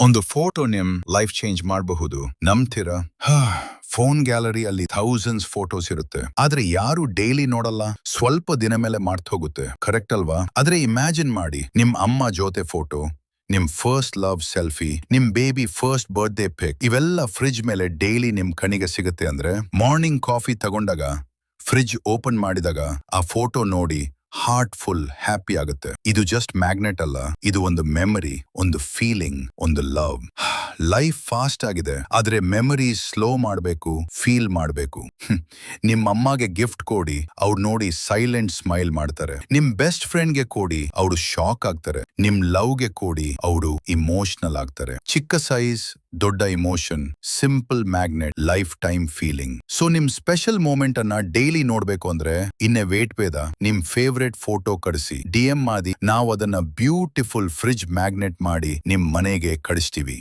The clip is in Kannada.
ಒಂದು ಫೋಟೋ ನಿಮ್ ಲೈಫ್ ಚೇಂಜ್ ಮಾಡಬಹುದು ನಂಬ್ತೀರಾ? ಫೋನ್ ಗ್ಯಾಲರಿ ಅಲ್ಲಿ ಥೌಸಂಡ್ಸ್ ಫೋಟೋಸ್ ಇರುತ್ತೆ, ಆದ್ರೆ ಯಾರು ಡೈಲಿ ನೋಡಲ್ಲ. ಸ್ವಲ್ಪ ದಿನ ಮೇಲೆ ಮಾರ್ತ್ ಹೋಗುತ್ತೆ, ಕರೆಕ್ಟ್ ಅಲ್ವಾ? ಆದ್ರೆ ಇಮ್ಯಾಜಿನ್ ಮಾಡಿ, ನಿಮ್ ಅಮ್ಮ ಜೊತೆ ಫೋಟೋ, ನಿಮ್ ಫಸ್ಟ್ ಲವ್ ಸೆಲ್ಫಿ, ನಿಮ್ ಬೇಬಿ ಫಸ್ಟ್ ಬರ್ತ್ಡೇ ಪಿಕ್, ಇವೆಲ್ಲ ಫ್ರಿಡ್ಜ್ ಮೇಲೆ ಡೈಲಿ ನಿಮ್ ಕಣಿಗೆ ಸಿಗುತ್ತೆ. ಅಂದ್ರೆ ಮಾರ್ನಿಂಗ್ ಕಾಫಿ ತಗೊಂಡಾಗ, ಫ್ರಿಡ್ಜ್ ಓಪನ್ ಮಾಡಿದಾಗ ಆ ಫೋಟೋ ನೋಡಿ ಹಾರ್ಟ್ ಫುಲ್ ಹ್ಯಾಪಿ ಆಗುತ್ತೆ. ಇದು ಜಸ್ಟ್ ಮ್ಯಾಗ್ನೆಟ್ ಅಲ್ಲ, ಇದು ಒಂದು ಮೆಮರಿ, ಒಂದು ಫೀಲಿಂಗ್, ಒಂದು ಲವ್. ಲೈಫ್ ಫಾಸ್ಟ್ ಆಗಿದೆ, ಆದ್ರೆ ಮೆಮರಿ ಸ್ಲೋ ಮಾಡಬೇಕು, ಫೀಲ್ ಮಾಡಬೇಕು. ನಿಮ್ ಅಮ್ಮಗೆ ಗಿಫ್ಟ್ ಕೊಡಿ, ಅವ್ರು ನೋಡಿ ಸೈಲೆಂಟ್ ಸ್ಮೈಲ್ ಮಾಡ್ತಾರೆ. ನಿಮ್ ಬೆಸ್ಟ್ ಫ್ರೆಂಡ್ಗೆ ಕೊಡಿ, ಅವ್ರು ಶಾಕ್ ಆಗ್ತಾರೆ. ನಿಮ್ ಲವ್ಗೆ ಕೊಡಿ, ಅವರು ಇಮೋಷನಲ್ ಆಗ್ತಾರೆ. ಚಿಕ್ಕ ಸೈಜ್ ದೊಡ್ಡ emotion, simple magnet, life time feeling. So ನಿಮ್ ಸ್ಪೆಷಲ್ ಮೂಮೆಂಟ್ ಅನ್ನ ಡೈಲಿ ನೋಡ್ಬೇಕು ಅಂದ್ರೆ ಇನ್ನೇ ವೇಟ್ ಬೇಡ. ನಿಮ್ ಫೇವ್ರೆಟ್ ಫೋಟೋ ಕಳಿಸಿ, DM ಮಾಡಿ, ನಾವು ಅದನ್ನ ಬ್ಯೂಟಿಫುಲ್ ಫ್ರಿಡ್ಜ್ ಮ್ಯಾಗ್ನೆಟ್ ಮಾಡಿ ನಿಮ್ ಮನೆಗೆ ಕಳಿಸ್ತೀವಿ.